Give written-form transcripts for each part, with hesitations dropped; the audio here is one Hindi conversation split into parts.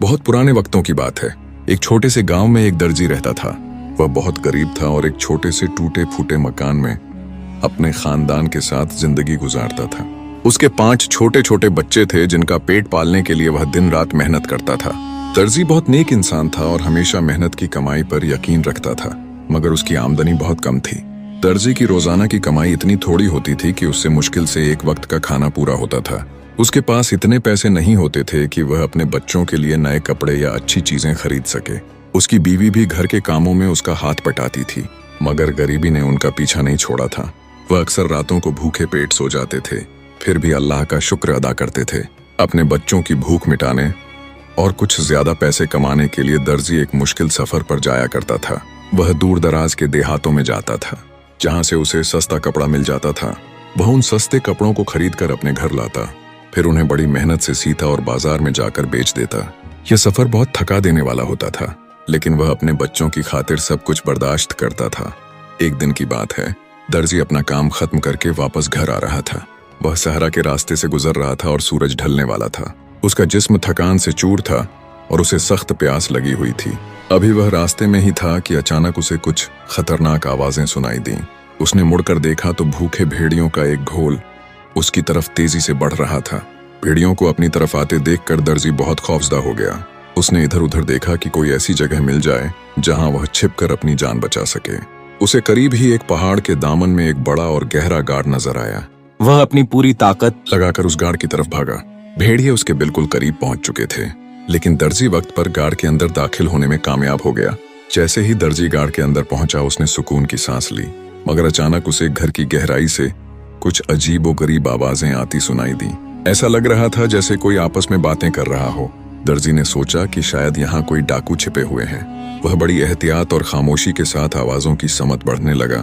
बहुत पुराने वक्तों की बात है। एक छोटे से गांव में एक दर्जी रहता था। वह बहुत गरीब था और एक छोटे से टूटे फूटे मकान में अपने खानदान के साथ जिंदगी गुजारता था। उसके 5 छोटे छोटे बच्चे थे जिनका पेट पालने के लिए वह दिन रात मेहनत करता था। दर्जी बहुत नेक इंसान था और हमेशा मेहनत की कमाई पर यकीन रखता था, मगर उसकी आमदनी बहुत कम थी। दर्जी की रोजाना की कमाई इतनी थोड़ी होती थी कि उससे मुश्किल से एक वक्त का खाना पूरा होता था। उसके पास इतने पैसे नहीं होते थे कि वह अपने बच्चों के लिए नए कपड़े या अच्छी चीजें खरीद सके। उसकी बीवी भी घर के कामों में उसका हाथ बटाती थी, मगर गरीबी ने उनका पीछा नहीं छोड़ा था। वह अक्सर रातों को भूखे पेट सो जाते थे, फिर भी अल्लाह का शुक्र अदा करते थे। अपने बच्चों की भूख मिटाने और कुछ ज्यादा पैसे कमाने के लिए दर्जी एक मुश्किल सफर पर जाया करता था। वह दूर दराज के देहातों में जाता था, जहां से उसे सस्ता कपड़ा मिल जाता था। वह उन सस्ते कपड़ों को खरीद कर अपने घर लाता, फिर उन्हें बड़ी मेहनत से सीता और बाजार में जाकर बेच देता। यह सफर बहुत थका देने वाला होता था, लेकिन वह अपने बच्चों की खातिर सब कुछ बर्दाश्त करता था। एक दिन की बात है, दर्जी अपना काम खत्म करके वापस घर आ रहा था। वह सहरा के रास्ते से गुजर रहा था और सूरज ढलने वाला था। उसका जिस्म थकान से चूर था और उसे सख्त प्यास लगी हुई थी। अभी वह रास्ते में ही था कि अचानक उसे कुछ खतरनाक आवाजें सुनाई दीं। उसने मुड़कर देखा तो भूखे भेड़ियों का एक घोल उसकी तरफ तेजी से बढ़ रहा था। भेड़ियों को अपनी तरफ आते देखकर दर्जी बहुत खौफजदा हो गया। उसने इधर उधर देखा कि कोई ऐसी जगह मिल जाए जहां वह छिपकर अपनी जान बचा सके। उसे करीब ही एक पहाड़ के दामन में एक बड़ा और गहरा गाड़ नजर आया। वह अपनी पूरी ताकत लगाकर उस गाड़ की तरफ भागा। भेड़िए उसके बिल्कुल करीब पहुंच चुके थे, लेकिन दर्जी वक्त पर गाड़ के अंदर दाखिल होने में कामयाब हो गया। जैसे ही दर्जी गाड़ के अंदर पहुंचा, उसने सुकून की सांस ली, मगर अचानक उसे घर की गहराई से कुछ अजीब व गरीब आवाजें आती सुनाई दी। ऐसा लग रहा था जैसे कोई आपस में बातें कर रहा हो। दर्जी ने सोचा कि शायद यहाँ कोई डाकू छिपे हुए हैं। वह बड़ी एहतियात और खामोशी के साथ आवाजों की समत बढ़ने लगा,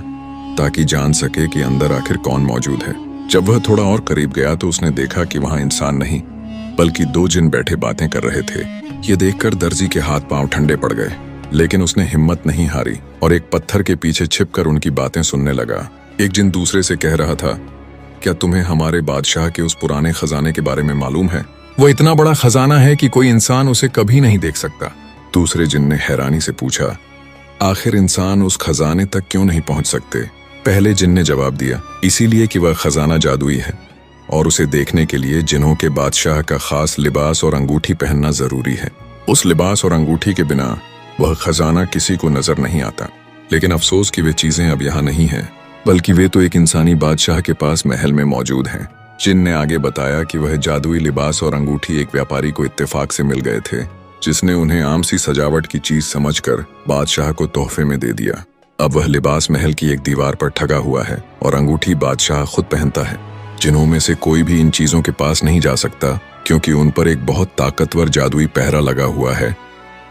ताकि जान सके कि अंदर आखिर कौन मौजूद है। जब वह थोड़ा और करीब गया तो उसने देखा कि वहां इंसान नहीं, बल्कि 2 जिन बैठे बातें कर रहे थे। ये देखकर दर्जी के हाथ पांव ठंडे पड़ गए, लेकिन उसने हिम्मत नहीं हारी और एक पत्थर के पीछे छिपकर उनकी बातें सुनने लगा। एक जिन दूसरे से कह रहा था, क्या तुम्हें हमारे बादशाह के उस पुराने खजाने के बारे में मालूम है? वो इतना बड़ा खजाना है कि कोई इंसान उसे कभी नहीं देख सकता। दूसरे जिन ने हैरानी से पूछा, आखिर इंसान उस खजाने तक क्यों नहीं पहुंच सकते? पहले जिन ने जवाब दिया, इसीलिए कि वह खजाना जादुई है और उसे देखने के लिए जिन्हों के बादशाह का खास लिबास और अंगूठी पहनना जरूरी है। उस लिबास और अंगूठी के बिना वह खजाना किसी को नजर नहीं आता। लेकिन अफसोस कि वे चीजें अब यहाँ नहीं हैं, बल्कि वे तो एक इंसानी बादशाह के पास महल में मौजूद हैं। जिन ने आगे बताया कि वह जादुई लिबास और अंगूठी एक व्यापारी को इत्तेफाक से मिल गए थे, जिसने उन्हें आम सी सजावट की चीज समझकर बादशाह को तोहफे में दे दिया। अब वह लिबास महल की एक दीवार पर ठगा हुआ है और अंगूठी बादशाह खुद पहनता है। जिन्हों में से कोई भी इन चीजों के पास नहीं जा सकता, क्योंकि उन पर एक बहुत ताकतवर जादुई पहरा लगा हुआ है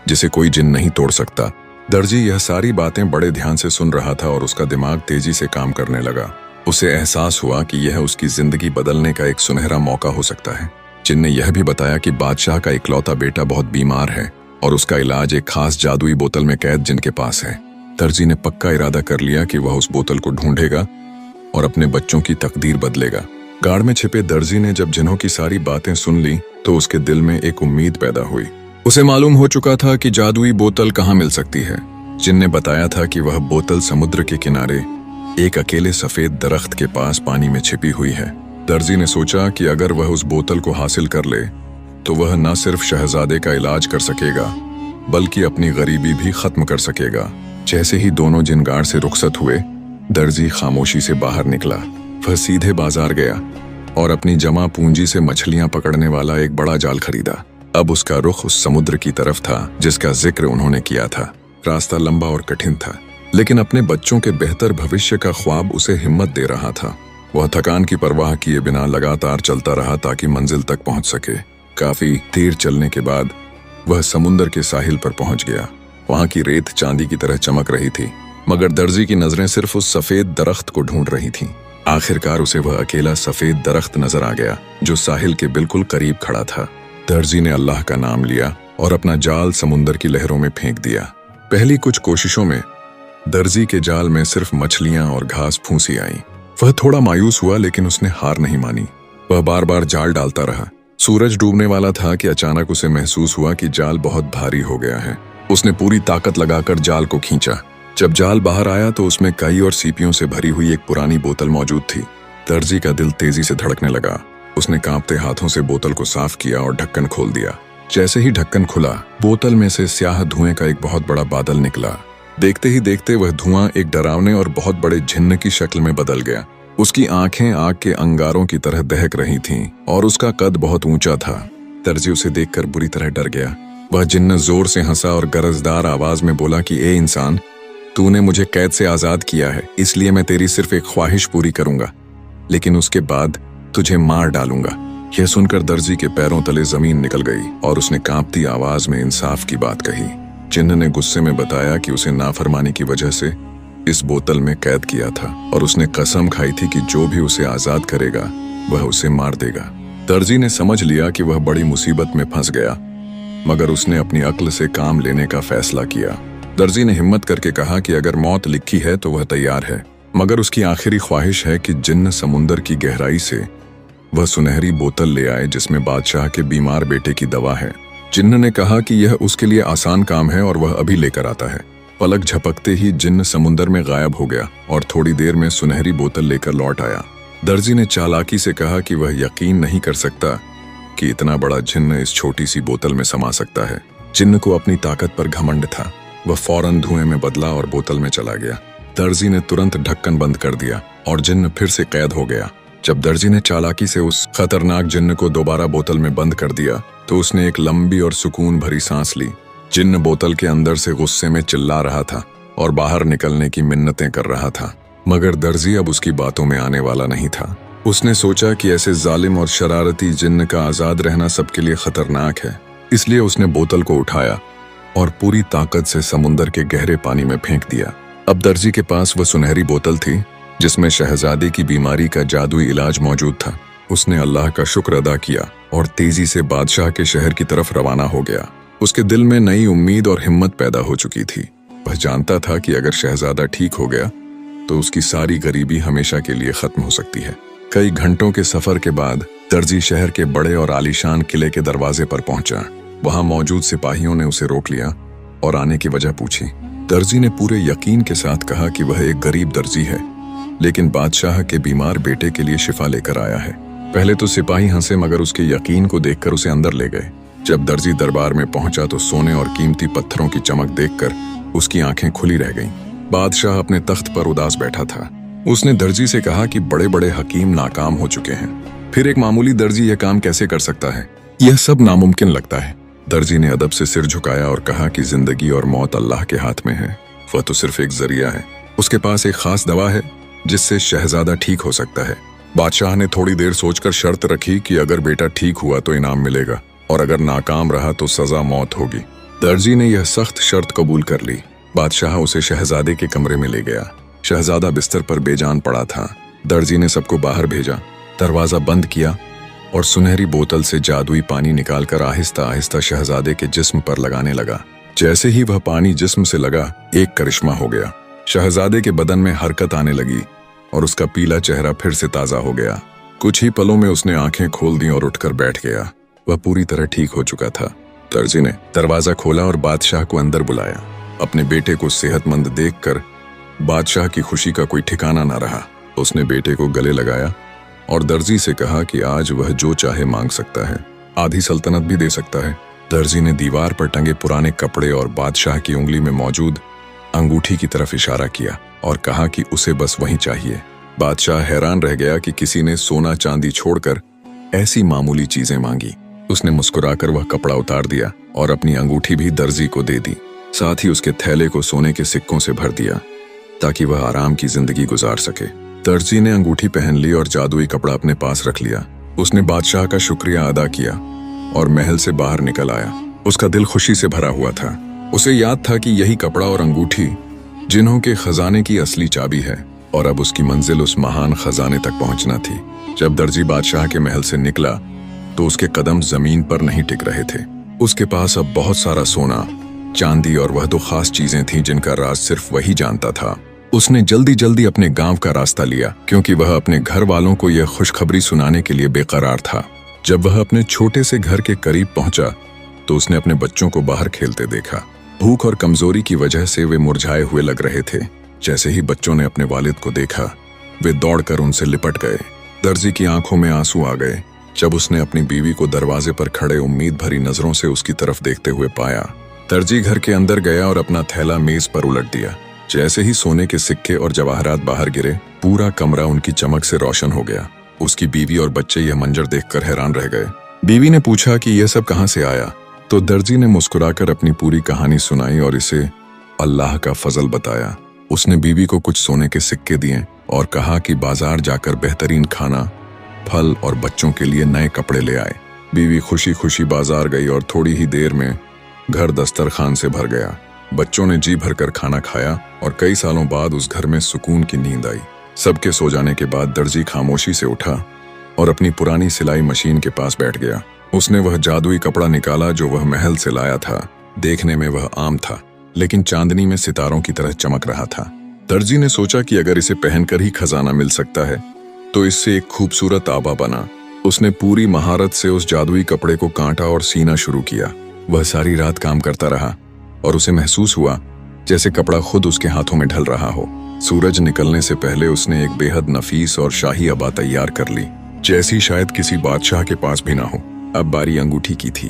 जिसे कोई जिन नहीं तोड़ सकता। दर्जी यह सारी बातें बड़े ध्यान से सुन रहा था और उसका दिमाग तेजी से काम करने लगा। उसे एहसास हुआ कि यह उसकी जिंदगी बदलने का एक सुनहरा मौका हो सकता है। जिन ने यह भी बताया कि बादशाह का इकलौता बेटा बहुत बीमार है और उसका इलाज एक खास जादुई बोतल में कैद जिनके पास है। दर्जी ने पक्का इरादा कर लिया कि वह उस बोतल को ढूंढेगा और अपने बच्चों की तकदीर बदलेगा। गाड़ में छिपे दर्जी ने जब जिन्हों की सारी बातें सुन ली तो उसके दिल में एक उम्मीद पैदा हुई। उसे मालूम हो चुका था कि जादुई बोतल कहाँ मिल सकती है। जिन ने बताया था कि वह बोतल समुद्र के किनारे एक अकेले सफेद दरख्त के पास पानी में छिपी हुई है। दर्जी ने सोचा कि अगर वह उस बोतल को हासिल कर ले तो वह न सिर्फ शहजादे का इलाज कर सकेगा, बल्कि अपनी गरीबी भी खत्म कर सकेगा। जैसे ही दोनों जिन गाड़ से रुखसत हुए, दर्जी खामोशी से बाहर निकला। वह सीधे बाजार गया और अपनी जमा पूंजी से मछलियां पकड़ने वाला एक बड़ा जाल खरीदा। अब उसका रुख उस समुद्र की तरफ था जिसका जिक्र उन्होंने किया था। रास्ता लंबा और कठिन था, लेकिन अपने बच्चों के बेहतर भविष्य का ख्वाब उसे हिम्मत दे रहा था। वह थकान की परवाह किए बिना लगातार चलता रहा ताकि मंजिल तक पहुंच सके। काफी देर चलने के बाद वह समुद्र के साहिल पर पहुंच गया। वहां की रेत चांदी की तरह चमक रही थी, मगर दर्जी की नजरें सिर्फ उस सफेद दरख्त को ढूंढ रही थीं। आखिरकार उसे वह अकेला सफेद दरख्त नजर आ गया जो साहिल के बिल्कुल करीब खड़ा था। दर्जी ने अल्लाह का नाम लिया और अपना जाल समुद्र की लहरों में फेंक दिया। पहली कुछ कोशिशों में दर्जी के जाल में सिर्फ मछलियां और घास फूसी आई। वह थोड़ा मायूस हुआ, लेकिन उसने हार नहीं मानी। वह बार बार जाल डालता रहा, सूरज डूबने वाला था कि अचानक उसे महसूस हुआ कि जाल बहुत भारी हो गया है। उसने पूरी ताकत लगाकर जाल को खींचा। जब जाल बाहर आया तो उसमें कई और सीपियों से भरी हुई एक पुरानी बोतल मौजूद थी। दर्जी का दिल तेजी से धड़कने लगा। उसने कांपते हाथों से बोतल को साफ किया और ढक्कन खोल दिया। जैसे ही ढक्कन खुला, बोतल में से स्याह धुएं का एक बहुत बड़ा बादल निकला। देखते ही देखते वह धुआं एक डरावने और बहुत बड़े जिन्न की शक्ल में बदल गया। उसकी आंखें आग के अंगारों की तरह दहक रही थीं और उसका कद बहुत ऊंचा था। दर्जी उसे देखकर बुरी तरह डर गया। वह जिन्न जोर से हंसा और गरजदार आवाज में बोला कि ए इंसान, तूने मुझे कैद से आजाद किया है, इसलिए मैं तेरी सिर्फ एक ख्वाहिश पूरी करूंगा, लेकिन उसके बाद तुझे मार डालूंगा। यह सुनकर दर्जी के पैरों तले जमीन निकल गई और उसने कांपती आवाज में इंसाफ की बात कही। जिन्न ने गुस्से में बताया कि उसे नाफरमानी की वजह से इस बोतल में कैद किया था और उसने कसम खाई थी कि जो भी उसे आजाद करेगा वह उसे मार देगा। दर्जी ने समझ लिया कि वह बड़ी मुसीबत में फंस गया, मगर उसने अपनी अक्ल से काम लेने का फैसला किया। दर्जी ने हिम्मत करके कहा कि अगर मौत लिखी है तो वह तैयार है, मगर उसकी आखिरी ख्वाहिश है कि जिन्न समुंदर की गहराई से वह सुनहरी बोतल ले आए जिसमें बादशाह के बीमार बेटे की दवा है। जिन्न ने कहा कि यह उसके लिए आसान काम है और वह अभी लेकर आता है। पलक झपकते ही जिन्न समुंदर में गायब हो गया और थोड़ी देर में सुनहरी बोतल लेकर लौट आया। दर्जी ने चालाकी से कहा कि वह यकीन नहीं कर सकता कि इतना बड़ा जिन्न इस छोटी सी बोतल में समा सकता है। जिन्न को अपनी ताकत पर घमंड था। वह फौरन धुएं में बदला और बोतल में चला गया। दर्जी ने तुरंत ढक्कन बंद कर दिया और जिन्न फिर से कैद हो गया। जब दर्जी ने चालाकी से उस खतरनाक जिन्न को दोबारा बोतल में बंद कर दिया तो उसने एक लंबी और सुकून भरी सांस ली। जिन्न बोतल के अंदर से गुस्से में चिल्ला रहा था और बाहर निकलने की मिन्नतें कर रहा था, मगर दर्जी अब उसकी बातों में आने वाला नहीं था। उसने सोचा कि ऐसे जालिम और शरारती जिन्न का आजाद रहना सबके लिए खतरनाक है, इसलिए उसने बोतल को उठाया और पूरी ताकत से समुंदर के गहरे पानी में फेंक दिया। अब दर्जी के पास वह सुनहरी बोतल थी जिसमें शहजादे की बीमारी का जादुई इलाज मौजूद था। उसने अल्लाह का शुक्र अदा किया और तेजी से बादशाह के शहर की तरफ रवाना हो गया। उसके दिल में नई उम्मीद और हिम्मत पैदा हो चुकी थी। वह जानता था कि अगर शहजादा ठीक हो गया तो उसकी सारी गरीबी हमेशा के लिए खत्म हो सकती है। कई घंटों के सफर के बाद दर्जी शहर के बड़े और आलीशान किले के दरवाजे पर पहुंचा। वहां मौजूद सिपाहियों ने उसे रोक लिया और आने की वजह पूछी। दर्जी ने पूरे यकीन के साथ कहा कि वह एक गरीब दर्जी है, लेकिन बादशाह के बीमार बेटे के लिए शिफा लेकर आया है। पहले तो सिपाही हंसे, मगर उसके यकीन को देखकर उसे अंदर ले गए। जब दर्जी दरबार में पहुंचा तो सोने और कीमती पत्थरों की चमक देखकर उसकी आंखें खुली रह गईं। बादशाह अपने तख्त पर उदास बैठा था। उसने दर्जी से कहा कि बड़े बड़े हकीम नाकाम हो चुके हैं, फिर एक मामूली दर्जी यह काम कैसे कर सकता है? यह सब नामुमकिन लगता है। दर्जी ने अदब से सिर झुकाया और कहा कि जिंदगी और मौत अल्लाह के हाथ में है, वह तो सिर्फ एक जरिया है। उसके पास एक खास दवा है जिससे शहजादा ठीक हो सकता है। बादशाह ने थोड़ी देर सोचकर शर्त रखी कि अगर बेटा ठीक हुआ तो इनाम मिलेगा और अगर नाकाम रहा तो सजा मौत होगी। दर्जी ने यह सख्त शर्त कबूल कर ली। बादशाह उसे शहजादे के कमरे में ले गया। शहजादा बिस्तर पर बेजान पड़ा था। दर्जी ने सबको बाहर भेजा, दरवाजा बंद किया और सुनहरी बोतल से जादुई पानी निकालकर आहिस्ता आहिस्ता शहजादे के जिस्म पर लगाने लगा। जैसे ही वह पानी जिस्म से लगा, एक करिश्मा हो गया। शहजादे के बदन में हरकत आने लगी और उसका पीला चेहरा फिर से ताजा हो गया। कुछ ही पलों में उसने आंखें खोल दी और उठकर बैठ गया। वह पूरी तरह ठीक हो चुका था। दर्जी ने दरवाजा खोला और बादशाह को अंदर बुलाया। अपने बेटे को सेहतमंद देखकर बादशाह की खुशी का कोई ठिकाना न रहा। उसने बेटे को गले लगाया और दर्जी से कहा कि आज वह जो चाहे मांग सकता है, आधी सल्तनत भी दे सकता है। दर्जी ने दीवार पर टंगे पुराने कपड़े और बादशाह की उंगली में मौजूद अंगूठी की तरफ इशारा किया और कहा कि उसे बस वही चाहिए। बादशाह हैरान रह गया कि किसी ने सोना चांदी छोड़कर ऐसी मामूली चीजें मांगी। उसने मुस्कुराकर वह कपड़ा उतार दिया और अपनी अंगूठी भी दर्जी को दे दी। साथ ही उसके थैले को सोने के सिक्कों से भर दिया ताकि वह आराम की जिंदगी गुजार सके। दर्जी ने अंगूठी पहन ली और जादुई कपड़ा अपने पास रख लिया। उसने बादशाह का शुक्रिया अदा किया और महल से बाहर निकल आया। उसका दिल खुशी से भरा हुआ था। उसे याद था कि यही कपड़ा और अंगूठी जिन्हों के खजाने की असली चाबी है और अब उसकी मंजिल उस महान खजाने तक पहुंचना थी। जब दर्जी बादशाह के महल से निकला तो उसके कदम जमीन पर नहीं टिक रहे थे। उसके पास अब बहुत सारा सोना, चांदी और वह दो खास चीजें थीं जिनका राज सिर्फ वही जानता था। उसने जल्दी जल्दी अपने गांव का रास्ता लिया क्योंकि वह अपने घर वालों को यह खुशखबरी सुनाने के लिए बेकरार था। जब वह अपने छोटे से घर के करीब पहुंचा तो उसने अपने बच्चों को बाहर खेलते देखा। भूख और कमजोरी की वजह से वे मुरझाए हुए लग रहे थे। जैसे ही बच्चों ने अपने वालिद को देखा, वे दौड़कर उनसे लिपट गए। दर्जी की आंखों में आंसू आ गए जब उसने अपनी बीवी को दरवाजे पर खड़े उम्मीद भरी नजरों से उसकी तरफ देखते हुए पाया। दर्जी घर के अंदर गया और अपना थैला मेज पर उलट दिया। जैसे ही सोने के सिक्के और जवाहरात बाहर गिरे, पूरा कमरा उनकी चमक से रोशन हो गया। उसकी बीवी और बच्चे यह मंजर देखकर हैरान रह गए। बीवी ने पूछा कि यह सब कहां से आया, तो दर्जी ने मुस्कुराकर अपनी पूरी कहानी सुनाई और इसे अल्लाह का फजल बताया। उसने बीवी को कुछ सोने के सिक्के दिए और कहा कि बाजार जाकर बेहतरीन खाना, फल और बच्चों के लिए नए कपड़े ले आए। बीवी खुशी खुशी बाजार गई और थोड़ी ही देर में घर दस्तरखान से भर गया। बच्चों ने जी भरकर खाना खाया और कई सालों बाद उस घर में सुकून की नींद आई। सबके सो जाने के बाद दर्जी खामोशी से उठा और अपनी पुरानी सिलाई मशीन के पास बैठ गया। उसने वह जादुई कपड़ा निकाला जो वह महल से लाया था। देखने में वह आम था, लेकिन चांदनी में सितारों की तरह चमक रहा था। दर्जी ने सोचा कि अगर इसे पहनकर ही खजाना मिल सकता है तो इससे एक खूबसूरत आबा बना। उसने पूरी महारत से उस जादुई कपड़े को काटा और सीना शुरू किया। वह सारी रात काम करता रहा और उसे महसूस हुआ जैसे कपड़ा खुद उसके हाथों में ढल रहा हो। सूरज निकलने से पहले उसने एक बेहद नफीस और शाही आबा तैयार कर ली, जैसी शायद किसी बादशाह के पास भी ना हो। अब बारी अंगूठी की थी।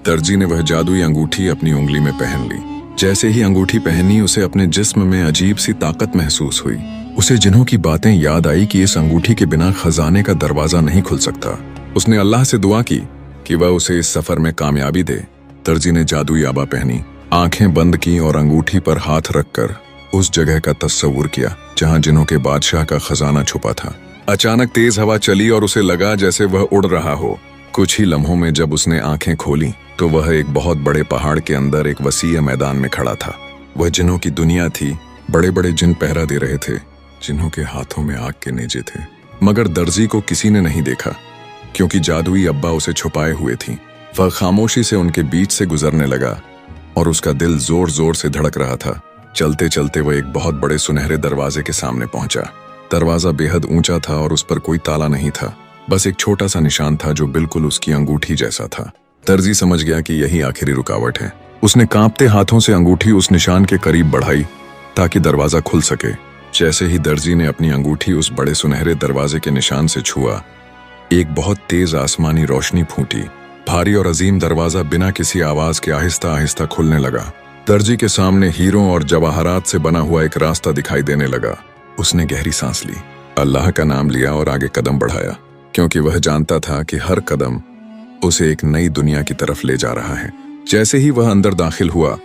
दर्जी ने वह जादुई अंगूठी अपनी उंगली में पहन ली। जैसे ही अंगूठी पहनी, उसे अपने जिस्म में अजीब सी ताकत महसूस हुई। उसे जिन्हों की बातें याद आई कि इस अंगूठी के बिना खजाने का दरवाजा नहीं खुल सकता। उसने अल्लाह से दुआ की कि वह उसे इस सफर में कामयाबी दे। दर्जी ने जादुई आबा पहनी, आंखें बंद की और अंगूठी पर हाथ रखकर उस जगह का तस्वुर किया जहां जिन्हों के बादशाह का खजाना छुपा था। अचानक तेज हवा चली और उसे लगा जैसे वह उड़ रहा हो। कुछ ही लम्हों में जब उसने आंखें खोली तो वह एक बहुत बड़े पहाड़ के अंदर एक वसीय मैदान में खड़ा था। वह जिन्हों की दुनिया थी। बड़े बड़े जिन पहरा दे रहे थे, जिन्हों के हाथों में आग के नेजे थे। मगर दर्जी को किसी ने नहीं देखा क्योंकि जादुई अब्बा उसे छुपाए हुए थी। वह खामोशी से उनके बीच से गुजरने लगा और उसका दिल जोर जोर से धड़क रहा था। चलते चलते वह एक बहुत बड़े सुनहरे दरवाजे के सामने पहुंचा। दरवाजा बेहद ऊंचा था और उस पर कोई ताला नहीं था, बस एक छोटा सा निशान था जो बिल्कुल उसकी अंगूठी जैसा था। दर्जी समझ गया कि यही आखिरी रुकावट है। उसने कांपते हाथों से अंगूठी उस निशान के करीब बढ़ाई ताकि दरवाजा खुल सके। जैसे ही दर्जी ने अपनी अंगूठी उस बड़े सुनहरे दरवाजे के निशान से छुआ, एक बहुत तेज आसमानी रोशनी फूटी। भारी और अजीम दरवाजा बिना किसी आवाज के आहिस्ता आहिस्ता खुलने लगा। दर्जी के सामने हीरों और जवाहरात से बना हुआ एक रास्ता दिखाई देने लगा। उसने गहरी सांस ली, अल्लाह का नाम लिया और आगे कदम बढ़ाया, क्योंकि वह जानता था कि हर कदम उसे एक नई दुनिया की तरफ ले जा रहा है। जैसे ही वह अंदर दाखिल हुआ,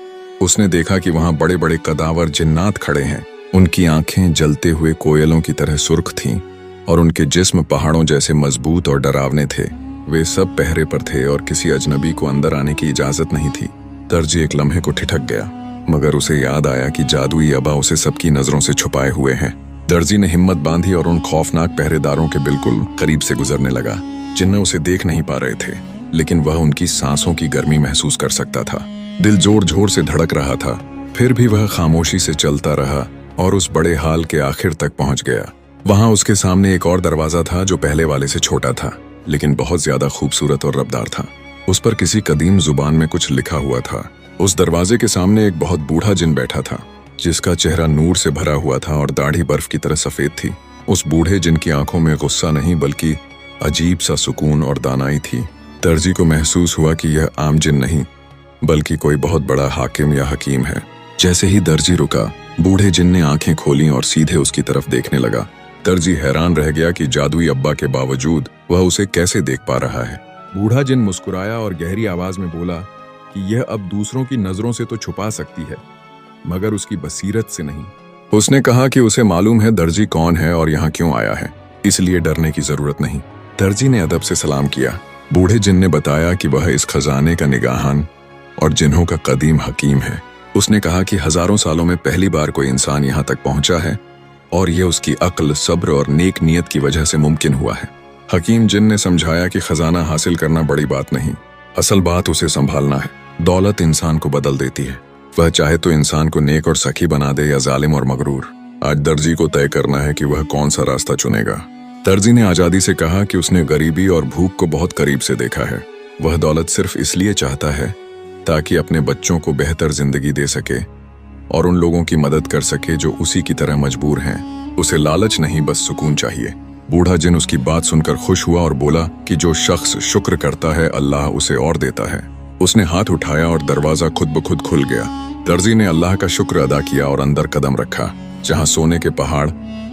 उसने देखा कि वहां बड़े बड़े कदावर जिन्नात खड़े हैं। उनकी आंखें जलते हुए कोयलों की तरह सुर्ख थीं और उनके जिस्म पहाड़ों जैसे मजबूत और डरावने थे। वे सब पहरे पर थे और किसी अजनबी को अंदर आने की इजाजत नहीं थी। दर्जी एक लम्हे को ठिठक गया, मगर उसे याद आया कि जादुई अबा उसे सबकी नजरों से छुपाए हुए हैं। दर्जी ने हिम्मत बांधी और उन खौफनाक पहरेदारों के बिल्कुल करीब से गुजरने लगा, जिन्हें उसे देख नहीं पा रहे थे, लेकिन वह उनकी सांसों की गर्मी महसूस कर सकता था। दिल जोर जोर से धड़क रहा था, फिर भी वह खामोशी से चलता रहा और उस बड़े हाल के आखिर तक पहुंच गया। वहां उसके सामने एक और दरवाजा था जो पहले वाले से छोटा था, लेकिन बहुत ज्यादा खूबसूरत और रबदार था। उस पर किसी कदीम जुबान में कुछ लिखा हुआ था। उस दरवाजे के सामने एक बहुत बूढ़ा जिन बैठा था, जिसका चेहरा नूर से भरा हुआ था और दाढ़ी बर्फ की तरह सफेद थी। उस बूढ़े जिन की आंखों में गुस्सा नहीं बल्कि अजीब सा सुकून और दानाई थी। दर्जी को महसूस हुआ कि यह आम जिन नहीं बल्कि कोई बहुत बड़ा हाकिम या हकीम है। जैसे ही दर्जी रुका, बूढ़े जिन ने आंखें खोली और सीधे उसकी तरफ देखने लगा। दर्जी हैरान रह गया कि जादुई अब्बा के बावजूद वह उसे कैसे देख पा रहा है। बूढ़ा जिन मुस्कुराया और गहरी आवाज में बोला कि यह अब दूसरों की नजरों से तो छुपा सकती है, मगर उसकी बसीरत से नहीं। उसने कहा कि उसे मालूम है दर्जी कौन है और यहाँ क्यों आया है, इसलिए डरने की जरूरत नहीं। दर्जी ने अदब से सलाम किया। बूढ़े जिन ने बताया कि वह इस खजाने का निगाहान और जिन्हों का कदीम हकीम है। उसने कहा कि हजारों सालों में पहली बार कोई इंसान यहाँ तक पहुंचा है और यह उसकी अक्ल, सब्र और नेक नीयत की वजह से मुमकिन हुआ है। हकीम जिन ने समझाया कि खजाना हासिल करना बड़ी बात नहीं, असल बात उसे संभालना है। दौलत इंसान को बदल देती है, वह चाहे तो इंसान को नेक और सखी बना दे या जालिम और मगरूर। आज दर्जी को तय करना है कि वह कौन सा रास्ता चुनेगा। दर्जी ने आजादी से कहा कि उसने गरीबी और भूख को बहुत करीब से देखा है। वह दौलत सिर्फ इसलिए चाहता है ताकि अपने बच्चों को बेहतर जिंदगी दे सके और उन लोगों की मदद कर सके जो उसी की तरह मजबूर हैं। उसे लालच नहीं, बस सुकून चाहिए। बूढ़ा जिन उसकी बात सुनकर खुश हुआ और बोला कि जो शख्स शुक्र करता है अल्लाह उसे और देता है। उसने हाथ उठाया और दरवाजा खुद ब खुद खुल गया। दर्जी ने अल्लाह का शुक्र अदा किया और अंदर कदम रखा, जहां सोने के पहाड़,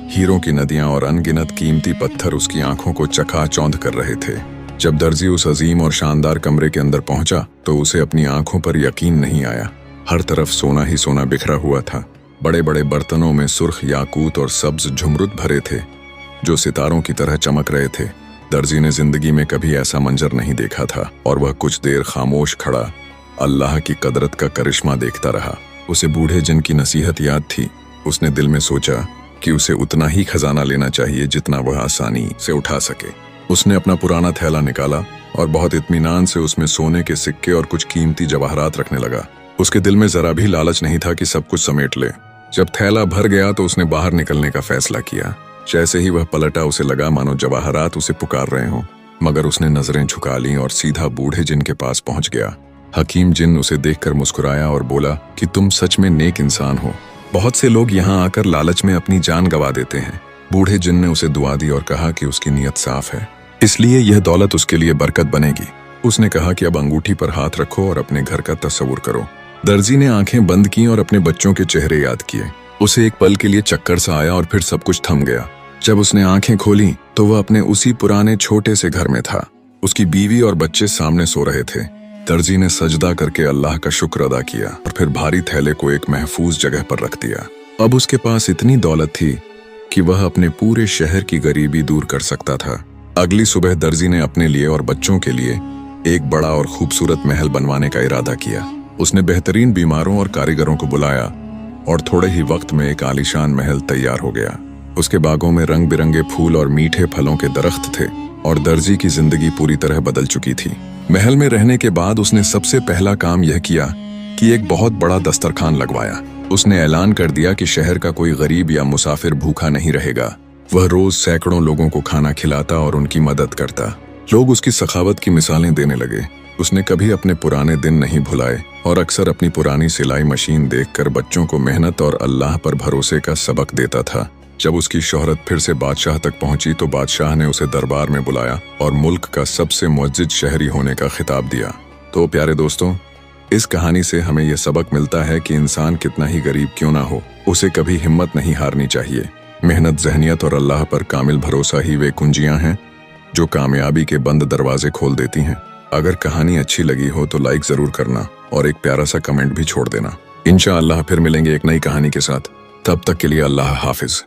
हीरों की नदियां और अनगिनत कीमती पत्थर उसकी आंखों को चकाचौंध कर रहे थे। जब दर्जी उस अजीम और शानदार कमरे के अंदर पहुंचा तो उसे अपनी आंखों पर यकीन नहीं आया। हर तरफ सोना ही सोना बिखरा हुआ था। बड़े बड़े बर्तनों में सुर्ख याकूत और सब्ज झुमरुद भरे थे जो सितारों की तरह चमक रहे थे। दर्जी ने जिंदगी में कभी ऐसा मंजर नहीं देखा था और वह कुछ देर खामोश खड़ा अल्लाह की कदरत का करिश्मा देखता रहा। उसे बूढ़े जिन की नसीहत याद थी। उसने दिल में सोचा कि उसे उतना ही खजाना लेना चाहिए जितना वह आसानी से उठा सके। उसने अपना पुराना थैला निकाला और बहुत इत्मीनान से उसमें सोने के सिक्के और कुछ कीमती जवाहरात रखने लगा। उसके दिल में जरा भी लालच नहीं था कि सब कुछ समेट ले। जब थैला भर गया तो उसने बाहर निकलने का फैसला किया। जैसे ही वह पलटा उसे लगा मानो जवाहरात उसे पुकार रहे हों, मगर उसने नजरें झुका लीं और सीधा बूढ़े जिन के पास पहुंच गया। हकीम जिन उसे देखकर मुस्कुराया और बोला कि तुम सच में नेक इंसान हो। बहुत से लोग यहाँ आकर लालच में अपनी जान गंवा देते हैं। बूढ़े जिन ने उसे दुआ दी और कहा कि उसकी नीयत साफ है, इसलिए यह दौलत उसके लिए बरकत बनेगी। उसने कहा कि अब अंगूठी पर हाथ रखो और अपने घर का तस्वुर करो। दर्जी ने आंखें बंद की और अपने बच्चों के चेहरे याद किए। उसे एक पल के लिए चक्कर सा आया और फिर सब कुछ थम गया। जब उसने आंखें खोली तो वह अपने उसी पुराने छोटे से घर में था। उसकी बीवी और बच्चे सामने सो रहे थे। दर्जी ने सजदा करके अल्लाह का शुक्र अदा किया और फिर भारी थैले को एक महफूज जगह पर रख दिया। अब उसके पास इतनी दौलत थी कि वह अपने पूरे शहर की गरीबी दूर कर सकता था। अगली सुबह दर्जी ने अपने लिए और बच्चों के लिए एक बड़ा और खूबसूरत महल बनवाने का इरादा किया। उसने बेहतरीन बीमारों और कारीगरों को बुलाया और थोड़े ही वक्त में एक आलीशान महल तैयार हो गया। उसके बागों में रंग बिरंगे फूल और मीठे फलों के दरख्त थे और दर्जी की जिंदगी पूरी तरह बदल चुकी थी। महल में रहने के बाद उसने सबसे पहला काम यह किया कि एक बहुत बड़ा दस्तरखान लगवाया। उसने ऐलान कर दिया कि शहर का कोई गरीब या मुसाफिर भूखा नहीं रहेगा। वह रोज सैकड़ों लोगों को खाना खिलाता और उनकी मदद करता। लोग उसकी सखावत की मिसालें देने लगे। उसने कभी अपने पुराने दिन नहीं भुलाए और अक्सर अपनी पुरानी सिलाई मशीन देखकर बच्चों को मेहनत और अल्लाह पर भरोसे का सबक देता था। जब उसकी शोहरत फिर से बादशाह तक पहुंची तो बादशाह ने उसे दरबार में बुलाया और मुल्क का सबसे मुअज्जिज शहरी होने का खिताब दिया। तो प्यारे दोस्तों, इस कहानी से हमें यह सबक मिलता है कि इंसान कितना ही गरीब क्यों ना हो, उसे कभी हिम्मत नहीं हारनी चाहिए। मेहनत, ज़हनियत और अल्लाह पर कामिल भरोसा ही वे कुंजियां हैं जो कामयाबी के बंद दरवाजे खोल देती हैं। अगर कहानी अच्छी लगी हो तो लाइक जरूर करना और एक प्यारा सा कमेंट भी छोड़ देना। इंशाअल्लाह फिर मिलेंगे एक नई कहानी के साथ। तब तक के लिए अल्लाह हाफिज।